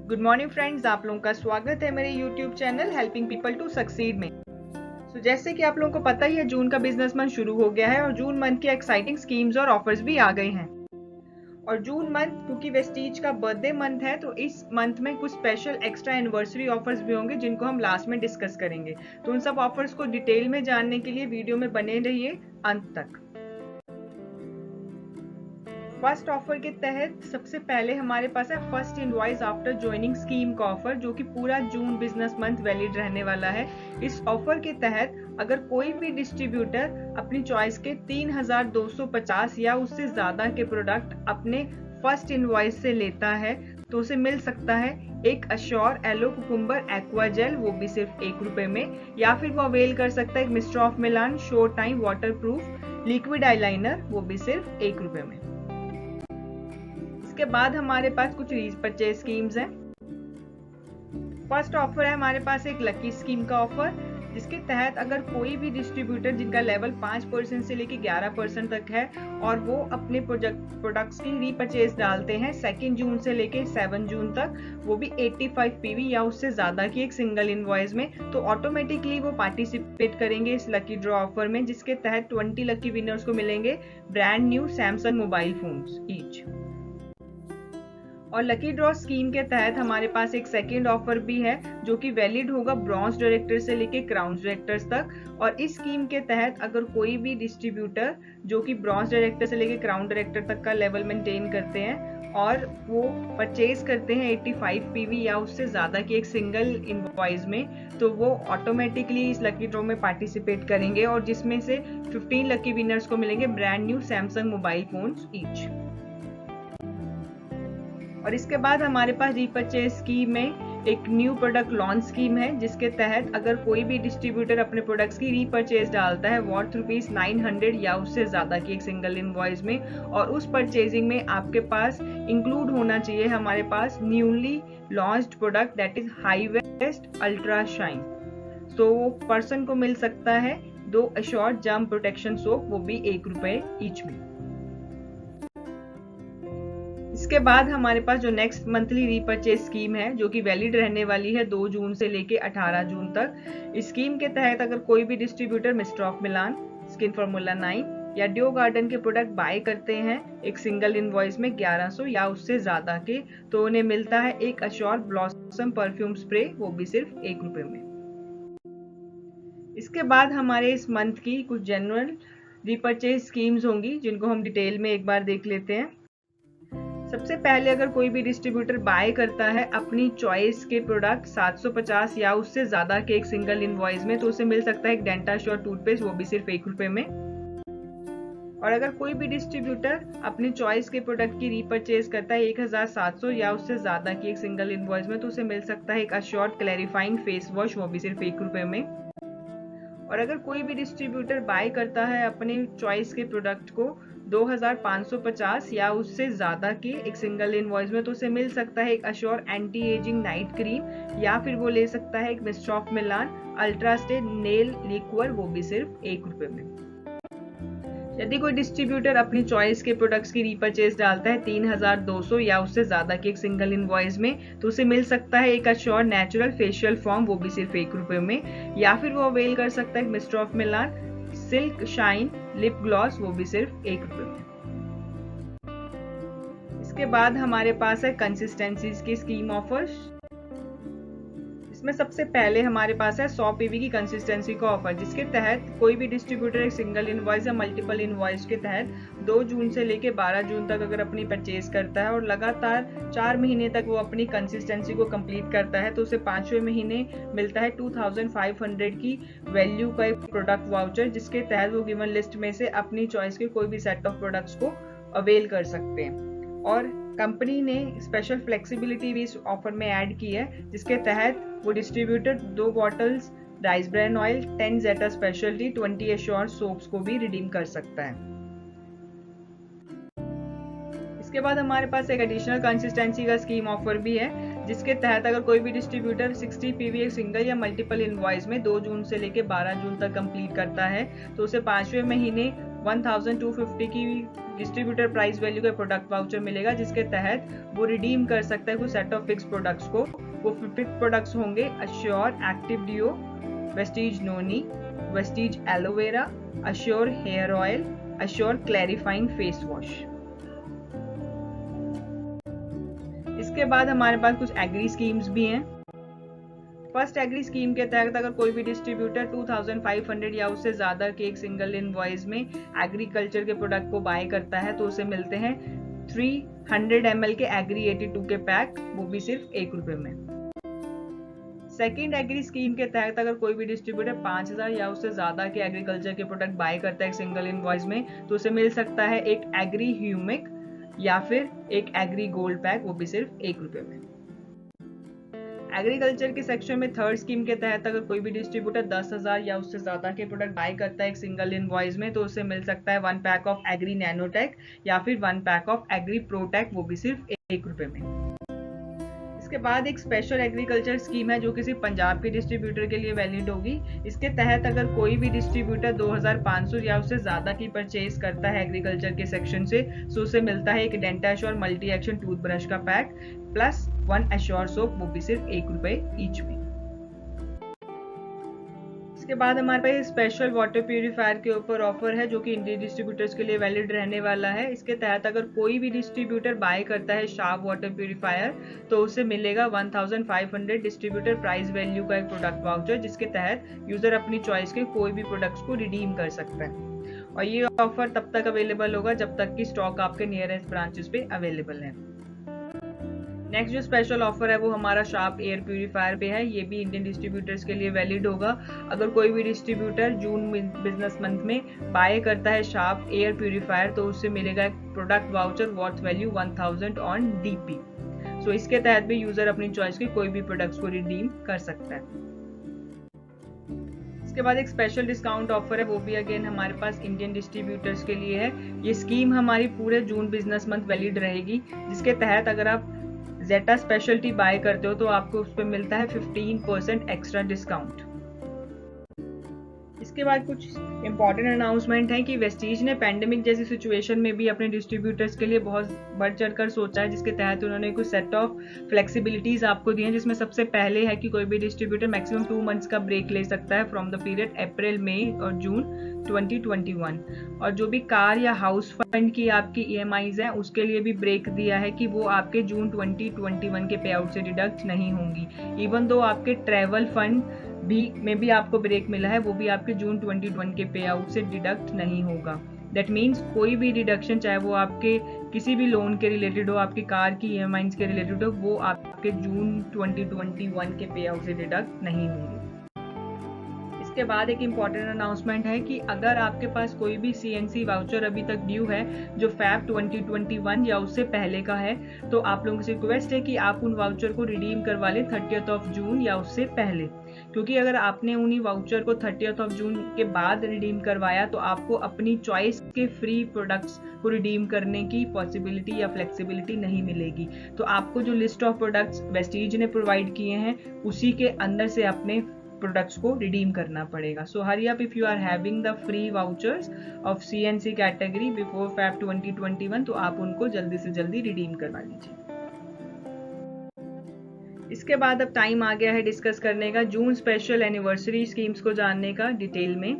Good morning friends, आप लोगों का स्वागत है मेरे YouTube channel helping people to succeed में। जैसे कि आप लोगों को पता ही है, जून का बिजनेस मंथ शुरू हो गया है और जून मंथ की एक्साइटिंग स्कीम्स और ऑफर्स भी आ गए हैं। और जून मंथ क्योंकि वेस्टीज का बर्थडे मंथ है, तो इस मंथ में कुछ स्पेशल एक्स्ट्रा एनिवर्सरी ऑफर्स भी होंगे जिनको हम लास्ट में डिस्कस करेंगे। तो उन सब ऑफर्स को डिटेल में जानने के लिए वीडियो में बने रहिए अंत तक। फर्स्ट ऑफर के तहत सबसे पहले हमारे पास है first invoice after joining scheme का ऑफर, जो कि पूरा जून बिजनेस मंथ वैलिड रहने वाला है। इस ऑफर के तहत अगर कोई भी डिस्ट्रीब्यूटर अपनी चॉइस के 3250 या उससे ज्यादा के प्रोडक्ट अपने फर्स्ट इनवॉइस से लेता है तो उसे मिल सकता है एक Assure aloe cucumber aqua gel, वो भी सिर्फ ₹1 में, या फिर वो अवेल कर सकता है एक mister of Milan show time water proof liquid eyeliner, वो भी सिर्फ ₹1 में। इसके बाद हमारे पास कुछ रीपरचेज स्कीम्स हैं। फर्स्ट ऑफर है हमारे पास एक लकी स्कीम का ऑफर, जिसके तहत अगर कोई भी डिस्ट्रीब्यूटर जिनका लेवल 5% से लेके 11% तक है और वो अपने प्रोडक्ट्स की रीपरचेज डालते हैं 2 जून से लेके 7 जून तक, वो भी 85 PV या उससे ज्यादा की एक सिंगल इनवॉइस में, तो ऑटोमेटिकली वो पार्टिसिपेट करेंगे इस लकी ड्रॉ ऑफर में, जिसके तहत 20 लकी विनर्स को मिलेंगे brand new Samsung mobile phones each. और लकी ड्रॉ स्कीम के तहत हमारे पास एक सेकेंड ऑफर भी है जो कि वैलिड होगा ब्रॉन्ज डायरेक्टर से लेके क्राउन डायरेक्टर्स तक। और इस स्कीम के तहत अगर कोई भी डिस्ट्रीब्यूटर जो कि ब्रॉन्ज डायरेक्टर से लेके क्राउन डायरेक्टर तक का लेवल मेंटेन करते हैं और वो परचेज करते हैं 85 PV या उससे ज्यादा की एक सिंगल इनवॉइस में, तो वो ऑटोमेटिकली इस लकी ड्रॉ में पार्टिसिपेट करेंगे और जिसमें से 15 लकी विनर्स को मिलेंगे brand new Samsung mobile phones each. और इसके बाद हमारे पास रीपरचेज स्कीम में एक न्यू प्रोडक्ट लॉन्च स्कीम है, जिसके तहत अगर कोई भी डिस्ट्रीब्यूटर अपने प्रोडक्ट्स की रीपरचेज डालता है वर्थ ₹900 या उससे ज्यादा की एक सिंगल इनवॉइस में, और उस परचेजिंग में आपके पास इंक्लूड होना चाहिए हमारे पास newly launched product that is high waste ultra shine, तो वो पर्सन को मिल सकता है 2 अश्योर्ड जर्म प्रोटेक्शन सोप, वो भी ₹1 ईच में। इसके बाद हमारे पास जो नेक्स्ट मंथली रीपरचेज स्कीम है जो कि वैलिड रहने वाली है 2 जून से लेके 18 जून तक। इस स्कीम के तहत अगर कोई भी distributor mister of Milan, skin formula 9 या ड्यू गार्डन के प्रोडक्ट बाय करते हैं एक सिंगल इनवॉइस में 1100 या उससे ज्यादा के, तो उन्हें मिलता है एक अश्योर ब्लॉसम परफ्यूम स्प्रे, वो भी सिर्फ ₹1 में। इसके बाद हमारे इस मंथ की कुछ जनरल रीपरचेज स्कीम्स होंगी जिनको हम डिटेल में एक बार देख लेते हैं। सबसे पहले अगर कोई भी डिस्ट्रीब्यूटर बाय करता है अपनी चॉइस के प्रोडक्ट 750 या उससे ज्यादा के एक सिंगल इनवॉइस में, तो उसे मिल सकता है एक डेंटा श्योर टूथपेस्ट, वो भी सिर्फ ₹1 में। और अगर कोई भी डिस्ट्रीब्यूटर अपनी चॉइस के प्रोडक्ट की रीपरचेज करता है 1700 या उससे ज्यादा की एक सिंगल इनवॉइस में, तो उसे मिल सकता है एक अश्योर्ड क्लैरिफाइंग फेस वॉश, वो भी सिर्फ ₹1 में। और अगर कोई भी डिस्ट्रीब्यूटर बाय करता है अपने चॉइस के प्रोडक्ट को 2550 या उससे ज्यादा के एक सिंगल इनवॉइस में, तो उसे मिल सकता है एक assure anti ageing night cream, या फिर वो ले सकता है एक mister of Milan ultra stay nail liquor, वो भी सिर्फ ₹1 में। यदि कोई डिस्ट्रीब्यूटर अपनी चॉइस के प्रोडक्ट्स की रीपरचेज डालता है 3200 या उससे ज्यादा की एक सिंगल इनवॉइस में, तो उसे मिल सकता है एक अश्योर नेचुरल फेशियल फॉर्म, वो भी सिर्फ ₹1 में, या फिर वो अवेल कर सकता है mister of Milan silk shine lip gloss, वो भी सिर्फ ₹1 में। इसके बाद हमारे पास है कंसिस्टेंसीज की स्कीम ऑफर्स। इसमें सबसे पहले हमारे पास है 100 PV की कंसिस्टेंसी का ऑफर, जिसके तहत कोई भी डिस्ट्रीब्यूटर एक सिंगल इनवॉइस या मल्टीपल इनवॉइस के तहत 2 जून से लेके 12 जून तक अगर अपनी परचेज करता है और लगातार 4 महीने तक वो अपनी कंसिस्टेंसी को कंप्लीट करता है, तो उसे 5वें महीने मिलता है 2500 की वैल्यू का एक प्रोडक्ट वाउचर, जिसके तहत वो गिवन लिस्ट में से अपनी चॉइस के कोई भी सेट ऑफ प्रोडक्ट्स को अवेल कर सकते हैं। और कंपनी ने स्पेशल फ्लेक्सिबिलिटी भी इस ऑफर में ऐड की है, जिसके तहत वो distributor 2 bottles rice bran oil, 10 जेटा स्पेशलिटी, 20 एश्योर सोप्स को भी रिडीम कर सकता है। इसके बाद हमारे पास एक एडिशनल कंसिस्टेंसी का स्कीम ऑफर भी है, जिसके तहत अगर कोई भी डिस्ट्रीब्यूटर 60 PV एक सिंगल या मल्टीपल इनवॉइस में 2 जून से लेके 12 जून तक कंप्लीट करता है, तो उसे 5वें महीने 1250 की डिस्ट्रीब्यूटर प्राइस वैल्यू का प्रोडक्ट वाउचर मिलेगा, जिसके तहत वो रिडीम कर सकता है कुछ सेट ऑफ फिक्स प्रोडक्ट्स को। वो फिक्स प्रोडक्ट्स होंगे Assure active deo, Vestige noni, Vestige aloe vera, Assure hair oil, Assure clarifying face wash. इसके बाद हमारे पास कुछ एग्री स्कीम्स भी हैं। फर्स्ट एग्री स्कीम के तहत अगर कोई भी डिस्ट्रीब्यूटर 2500 या उससे ज्यादा के एक सिंगल इनवॉइस में एग्रीकल्चर के प्रोडक्ट को बाय करता है तो उसे मिलते हैं 300 ml के एग्री 82 के पैक, वो भी सिर्फ ₹1 में। सेकेंड एग्री स्कीम के तहत अगर कोई भी डिस्ट्रीब्यूटर 5000 या उससे ज्यादा के एग्रीकल्चर के प्रोडक्ट बाय करता है एक सिंगल इनवॉइस में तो उसे मिल सकता है एक एग्री ह्यूमिक या फिर एक एग्री गोल्ड पैक, वो भी सिर्फ ₹1 में। एग्रीकल्चर के सेक्शन में थर्ड स्कीम के तहत अगर कोई भी डिस्ट्रीब्यूटर 10,000 या उससे ज्यादा के प्रोडक्ट बाय करता है एक सिंगल इनवॉइस में तो उसे मिल सकता है 1 पैक ऑफ एग्री नैनोटेक या फिर 1 पैक ऑफ एग्री प्रोटेक, वो भी सिर्फ ₹1 में। इसके बाद एक स्पेशल एग्रीकल्चर स्कीम है जो कि सिर्फ पंजाब के डिस्ट्रीब्यूटर के लिए वैलिड होगी। इसके तहत अगर कोई भी डिस्ट्रीब्यूटर 2500 या उससे ज्यादा की परचेज करता है एग्रीकल्चर के सेक्शन से तो उसे मिलता है एक Denta assure multi action toothbrush का पैक प्लस 1 एश्योर सोप, वो भी सिर्फ ₹1 ईच में। इसके बाद हमारे पास स्पेशल वाटर प्यूरिफायर के ऊपर ऑफर है जो कि इंडियन डिस्ट्रीब्यूटर्स के लिए वैलिड रहने वाला है। इसके तहत अगर कोई भी डिस्ट्रीब्यूटर बाय करता है शार्प वाटर प्यूरिफायर तो उसे मिलेगा 1500 डिस्ट्रीब्यूटर प्राइस वैल्यू का एक प्रोडक्ट वाउचर, जिसके तहत यूजर अपनी चॉइस के कोई भी प्रोडक्ट्स को रिडीम कर सकता है। और ये ऑफर तब तक अवेलेबल होगा जब तक कि स्टॉक आपके नियरेस्ट ब्रांचेस पे अवेलेबल है। नेक्स्ट जो स्पेशल ऑफर है वो हमारा शार्प एयर प्यूरिफायर पे है। ये भी इंडियन डिस्ट्रीब्यूटर्स के लिए वैलिड होगा। अगर कोई भी डिस्ट्रीब्यूटर जून बिजनेस मंथ में बाय करता है शार्प एयर प्यूरिफायर तो उससे मिलेगा एक product voucher worth value 1000 on DP. So इसके तहत भी यूजर अपनी चॉइस के कोई भी प्रोडक्ट्स को रिडीम कर सकता है। इसके बाद एक स्पेशल डिस्काउंट ऑफर है, वो भी अगेन हमारे पास इंडियन डिस्ट्रीब्यूटर्स के लिए है। ये स्कीम हमारी पूरे जून बिजनेस मंथ वैलिड रहेगी, जिसके तहत अगर आप जेटा स्पेशलिटी बाय करते हो तो आपको उस पर मिलता है 15% एक्स्ट्रा डिस्काउंट। इसके बाद कुछ इंपॉर्टेंट अनाउंसमेंट है कि वेस्टीज ने पैंडेमिक जैसी सिचुएशन में भी अपने डिस्ट्रीब्यूटर्स के लिए बहुत बढ़ चढ़कर सोचा है, जिसके तहत उन्होंने कुछ सेट ऑफ फ्लेक्सिबिलिटीज आपको दी हैं, जिसमें सबसे पहले है कि कोई भी डिस्ट्रीब्यूटर मैक्सिमम 2 मंथ्स का ब्रेक ले सकता है फ्रॉम द पीरियड अप्रैल, मई और जून 2021। और जो भी कार या हाउस फंड की आपकी EMIs हैं उसके लिए भी ब्रेक दिया है कि वो आपके जून 2021 के पे आउट से डिडक्ट नहीं होंगी। इवन दो आपके ट्रेवल फंड में भी आपको ब्रेक मिला है, वो भी आपके जून 2021 के पे आउट से डिडक्ट नहीं होगा। दैट मीन्स कोई भी डिडक्शन, चाहे वो आपके किसी भी लोन के रिलेटेड हो, आपकी कार की EMIs के रिलेटेड हो, वो आपके जून 2021 के पे आउट से डिडक्ट नहीं होंगे। इसके बाद एक इम्पॉर्टेंट अनाउंसमेंट है कि अगर आपके पास कोई भी CNC वाउचर अभी तक ड्यू है जो फैब 2021 या उससे पहले का है तो आप लोगों से रिक्वेस्ट है कि आप उन वाउचर को रिडीम करवा लें 30 जून या उससे पहले, क्योंकि अगर आपने उन्हीं वाउचर को 30 जून के बाद रिडीम करवाया तो आपको अपनी चॉइस के फ्री प्रोडक्ट्स को रिडीम करने की पॉसिबिलिटी या फ्लेक्सिबिलिटी नहीं मिलेगी। तो आपको जो लिस्ट ऑफ प्रोडक्ट्स वेस्टीज ने प्रोवाइड किए हैं उसी के अंदर से अपने प्रोडक्ट्स को रिडीम करना पड़ेगा। So hurry up if you are having the free vouchers of CNC category before Feb 2021 तो आप उनको जल्दी से जल्दी रिडीम करवा लीजिए। इसके बाद अब टाइम आ गया है डिस्कस करने का जून स्पेशल एनिवर्सरी स्कीम्स को जानने का डिटेल में।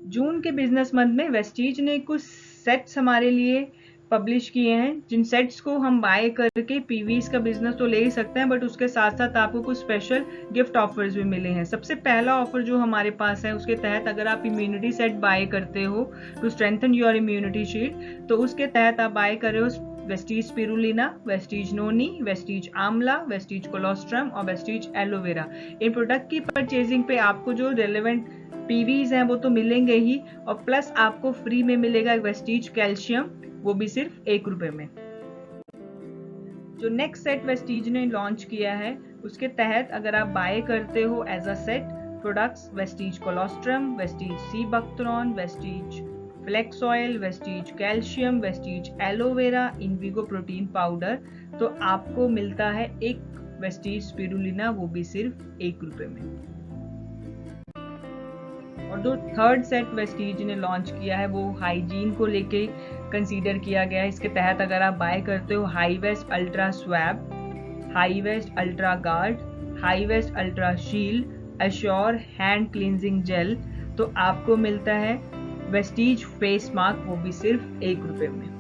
जून के बिजनेस मंथ में वेस्टीज ने कुछ सेट्स हमारे लिए पब्लिश किए हैं, जिन सेट्स को हम बाय करके PVs का बिजनेस तो ले ही सकते हैं, बट उसके साथ साथ आपको कुछ स्पेशल गिफ्ट ऑफर्स भी मिले हैं। सबसे पहला ऑफर जो हमारे पास है उसके तहत अगर आप इम्यूनिटी सेट बाय करते हो to strengthen your immunity shield तो उसके तहत आप बाय कर रहे हो Vestige spirulina, Vestige noni, Vestige amla, Vestige colostrum और वेस्टीज एलोवेरा। इन प्रोडक्ट की परचेजिंग पे आपको जो रेलेवेंट PVs हैं वो तो मिलेंगे ही, और प्लस आपको फ्री में मिलेगा वेस्टीज कैल्शियम, वो भी सिर्फ ₹1 में। जो नेक्स्ट सेट वेस्टीज ने लॉन्च किया है उसके तहत अगर आप बाय करते हो as a set products Vestige colostrum, Vestige sea buckthorn, Vestige flex oil, Vestige calcium, Vestige aloe vera, Invigo protein powder, तो आपको मिलता है एक वेस्टीज स्पिरुलिना, वो भी सिर्फ ₹1 में। और जो थर्ड सेट वेस्टीज ने लॉन्च किया है वो हाइजीन को लेके कंसीडर किया गया है। इसके तहत अगर आप बाय करते हो high waste ultra swab, high waste ultra guard, high waste ultra shield, Assure hand cleansing gel, तो आपको मिलता है वेस्टीज फेस मास्क, वो भी सिर्फ ₹1 में।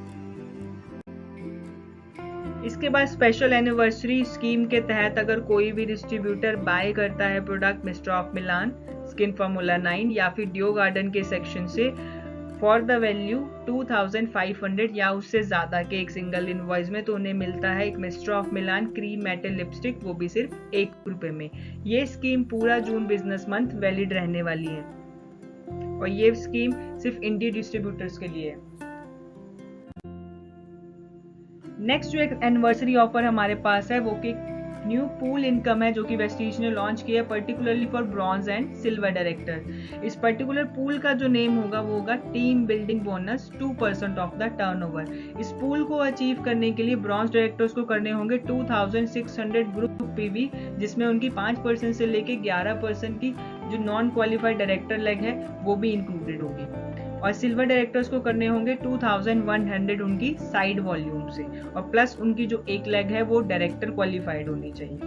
इसके बाद स्पेशल एनिवर्सरी स्कीम के तहत अगर कोई भी डिस्ट्रीब्यूटर बाय करता है product mister of Milan, skin formula 9 या फिर डियो गार्डन के सेक्शन से फॉर द वैल्यू 2500 या उससे ज्यादा के एक सिंगल इनवॉइस में, तो उन्हें मिलता है एक mister of Milan cream metal lipstick, वो भी सिर्फ ₹1 में। ये स्कीम पूरा जून बिजनेस मंथ वैलिड रहने वाली है और ये स्कीम सिर्फ इंडी डिस्ट्रीब्यूटर्स के लिए है। नेक्स्ट जो एक एनिवर्सरी ऑफर हमारे पास है वो कि न्यू पूल इनकम है जो कि वेस्टीज ने लॉन्च किया है particularly for bronze and silver director. इस पर्टिकुलर पूल का जो नेम होगा वो होगा team building bonus 2% of the turnover. इस पूल को अचीव करने के लिए ब्रॉन्ज डायरेक्टर्स को करने होंगे 2600 ग्रुप पीवी, जिसमें उनकी 5% से लेके 11% की जो नॉन क्वालिफाइड डायरेक्टर लेग है वो भी इंक्लूडेड होगी, और सिल्वर डायरेक्टर्स को करने होंगे 2100 उनकी साइड वॉल्यूम से, और प्लस उनकी जो एक लेग है वो डायरेक्टर क्वालिफाइड होनी चाहिए।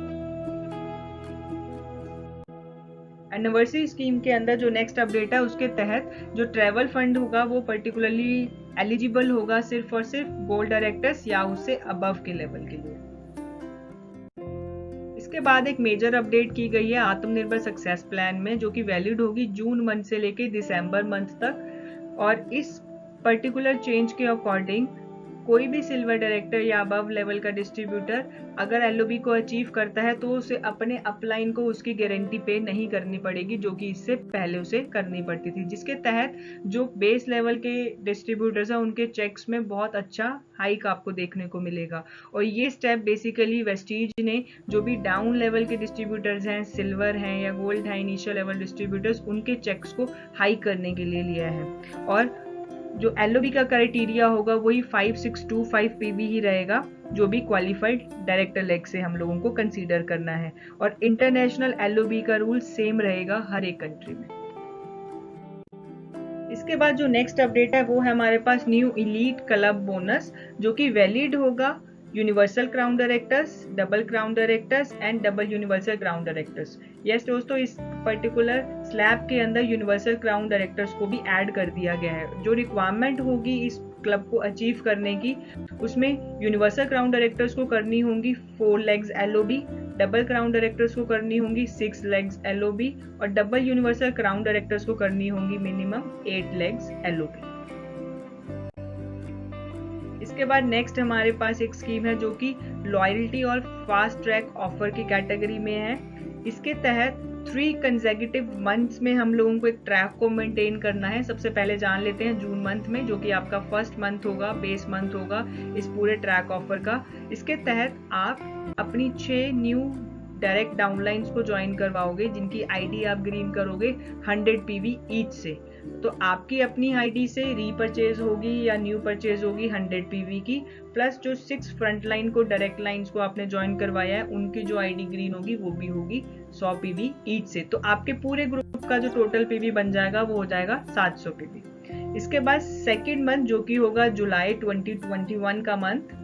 एनिवर्सरी स्कीम के अंदर जो नेक्स्ट अपडेट है उसके तहत जो ट्रैवल फंड होगा वो पर्टिकुलरली एलिजिबल होगा सिर्फ और सिर्फ गोल्ड डायरेक्टर्स या उससे अबव के लेवल के लिए। इसके बाद एक मेजर अपडेट की गई है आत्मनिर्भर सक्सेस प्लान में, जो कि वैलिड होगी जून मंथ से लेके दिसंबर मंथ तक, और इस पर्टिकुलर चेंज के अकॉर्डिंग कोई भी सिल्वर डायरेक्टर या अबव लेवल का डिस्ट्रीब्यूटर अगर एलओबी को अचीव करता है तो उसे अपने अपलाइन को उसकी गारंटी पे नहीं करनी पड़ेगी, जो कि इससे पहले उसे करनी पड़ती थी, जिसके तहत जो बेस लेवल के डिस्ट्रीब्यूटर्स हैं उनके चेक्स में बहुत अच्छा हाइक आपको देखने को मिलेगा। और ये स्टेप बेसिकली वेस्टीज ने जो भी डाउन लेवल के डिस्ट्रीब्यूटर्स हैं, सिल्वर हैं या गोल्ड है इनिशियल लेवल डिस्ट्रीब्यूटर्स, उनके चेक्स को हाई करने के लिए लिया है। और जो एलओबी का क्राइटेरिया होगा वही 5625 पीबी ही रहेगा, जो भी क्वालिफाइड डायरेक्टर लेग से हम लोगों को कंसीडर करना है, और इंटरनेशनल एलओबी का रूल सेम रहेगा हर एक कंट्री में। इसके बाद जो नेक्स्ट अपडेट है वो है हमारे पास न्यू इलीट क्लब बोनस, जो कि वैलिड होगा universal crown directors, double crown directors and double universal crown directors. Yes दोस्तों, इस पर्टिकुलर स्लैब के अंदर यूनिवर्सल क्राउन डायरेक्टर्स को भी ऐड कर दिया गया है। जो रिक्वायरमेंट होगी इस क्लब को अचीव करने की, उसमें यूनिवर्सल क्राउन डायरेक्टर्स को करनी होंगी 4 legs LOB, double crown directors को करनी होंगी 6 लेग्स एलओबी, और डबल यूनिवर्सल क्राउन डायरेक्टर्स को करनी होंगी मिनिमम 8 लेग्स एलओबी। इसके बाद नेक्स्ट हमारे पास एक स्कीम है जो कि लॉयल्टी और फास्ट ट्रैक ऑफर की कैटेगरी में है। इसके तहत 3 कंसेक्यूटिव मंथ्स में हम लोगों को एक ट्रैक को मेंटेन करना है। सबसे पहले जान लेते हैं जून मंथ में, जो कि आपका फर्स्ट मंथ होगा, बेस मंथ होगा इस पूरे ट्रैक ऑफर का। इसके तहत आप अपनी 6 न्यू डायरेक्ट डाउनलाइंस को ज्वाइन करवाओगे, जिनकी आईडी आप ग्रीन करोगे 100 पीवी ईच से। तो आपकी अपनी आईडी से रीपरचेज होगी या न्यू परचेज होगी 100 पीवी की, प्लस जो 6 फ्रंट लाइन को डायरेक्ट लाइंस को आपने ज्वाइन करवाया है उनकी जो आईडी ग्रीन होगी वो भी होगी 100 पीवी ईच से। तो आपके पूरे ग्रुप का जो टोटल पीवी बन जाएगा वो हो जाएगा 700 पीवी। इसके बाद सेकेंड मंथ जो कि होगा जुलाई 2021 का मंथ,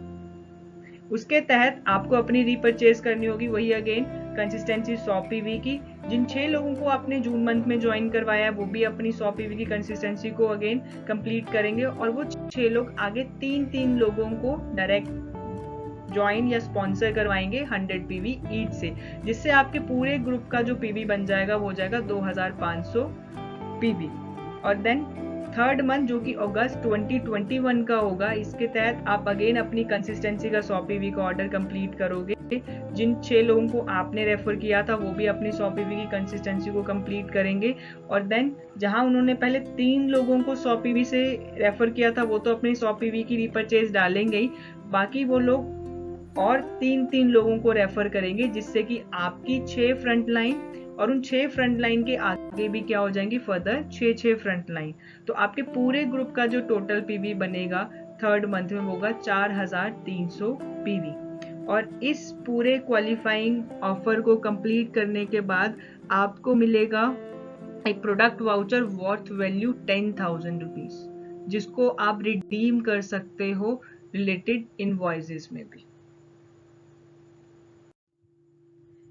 उसके तहत आपको अपनी रीपरचेज करनी होगी वही अगेन कंसिस्टेंसी 100 पीवी की। जिन 6 लोगों को आपने जून मंथ में ज्वाइन करवाया है वो भी अपनी 100 पीवी की कंसिस्टेंसी को अगेन कंप्लीट करेंगे, और वो 6 लोग आगे 3 लोगों को डायरेक्ट ज्वाइन या स्पॉन्सर करवाएंगे 100 पीवी ईच से, जिससे आपके पूरे ग्रुप का जो पीवी बन जाएगा वो हो जाएगा 2500 पीवी। और देन थर्ड मंथ जो कि अगस्त 2021 का होगा, इसके तहत आप अगेन अपनी कंसिस्टेंसी का 100 पीवी का ऑर्डर कंप्लीट करोगे। जिन 6 लोगों को आपने रेफर किया था वो भी अपनी 100 पीवी की कंसिस्टेंसी को कंप्लीट करेंगे, और देन जहां उन्होंने पहले 3 लोगों को 100 पीवी से रेफर किया था वो तो अपनी 100 पीवी की रीपरचेज डालेंगे ही, बाकी वो लोग और 3 लोगों को रेफर करेंगे, जिससे कि आपकी 6 फ्रंट लाइन और उन 6 फ्रंट लाइन के आगे भी क्या हो जाएंगी फर्दर 6 फ्रंट लाइन। तो आपके पूरे ग्रुप का जो टोटल पीवी बनेगा थर्ड मंथ में होगा 4300 पीवी। और इस पूरे क्वालिफाइंग ऑफर को कंप्लीट करने के बाद आपको मिलेगा एक product voucher worth value 10,000 rupees, जिसको आप रिडीम कर सकते हो रिलेटेड इनवॉइसेस में भी।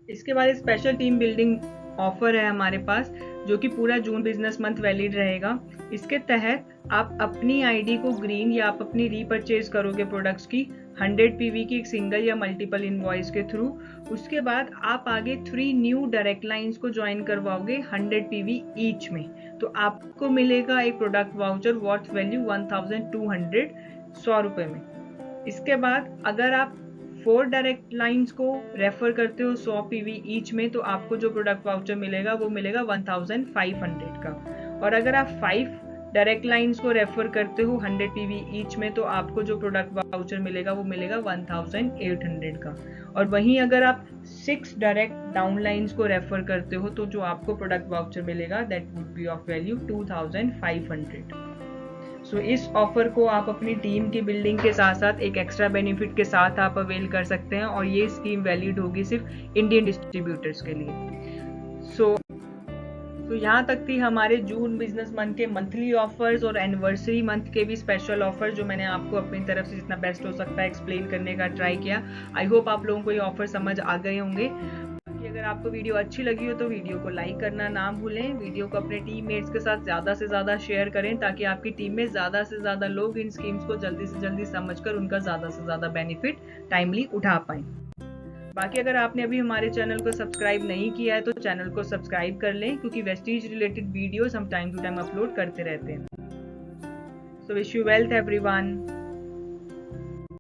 इसके बाद स्पेशल टीम बिल्डिंग ऑफर है हमारे पास, जो कि पूरा जून बिजनेस मंथ वैलिड रहेगा। इसके तहत आप अपनी आईडी को ग्रीन या आप अपनी रीपरचेज करोगे प्रोडक्ट्स की 100 पीवी की एक सिंगल या मल्टीपल इनवॉइस के थ्रू। उसके बाद आप आगे 3 न्यू डायरेक्ट लाइंस को ज्वाइन करवाओगे 100 पीवी ईच में, तो आपको मिलेगा एक प्रोडक्ट वाउचर वर्थ वैल्यू 1200 100 रुपए में। इसके बाद अगर आप 4 डायरेक्ट लाइंस को रेफर करते हो 100 पीवी ईच में, तो आपको जो प्रोडक्ट वाउचर मिलेगा वो मिलेगा 1500 का। और अगर आप 5 डायरेक्ट लाइंस को रेफर करते हो 100 पीवी ईच में, तो आपको जो प्रोडक्ट वाउचर मिलेगा वो मिलेगा 1800 का। और वहीं अगर आप 6 डायरेक्ट डाउन लाइंस को रेफर करते हो, तो जो आपको प्रोडक्ट वाउचर मिलेगा that would be of value 2500। सो इस ऑफर को आप अपनी टीम की बिल्डिंग के साथ साथ एक एक्स्ट्रा बेनिफिट के साथ आप अवेल कर सकते हैं, और ये स्कीम वैलिड होगी सिर्फ इंडियन डिस्ट्रीब्यूटर्स के लिए। सो यहाँ तक थी हमारे जून बिजनेस मंथ के मंथली ऑफर्स और एनिवर्सरी मंथ के भी स्पेशल ऑफर, जो मैंने आपको अपनी तरफ से जितना बेस्ट हो सकता है एक्सप्लेन करने का ट्राई किया। आई होप आप लोगों को ये ऑफर समझ आ गए होंगे। अगर आपको वीडियो अच्छी लगी हो तो वीडियो को लाइक करना ना भूलें। वीडियो को अपने टीममेट्स के साथ ज़्यादा से ज़्यादा शेयर करें, ताकि आपकी टीम में ज़्यादा से ज़्यादा लोग इन स्कीम्स को जल्दी से जल्दी समझकर उनका ज़्यादा से ज़्यादा बेनिफिट टाइमली उठा पाएं। बाकी अगर आपने अभी हमारे चैनल को सब्सक्राइब नहीं किया है तो चैनल को सब्सक्राइब कर लें, क्योंकि वेस्टीज रिलेटेड वीडियोस हम टाइम टू टाइम अपलोड करते रहते हैं। So wish you wealth everyone.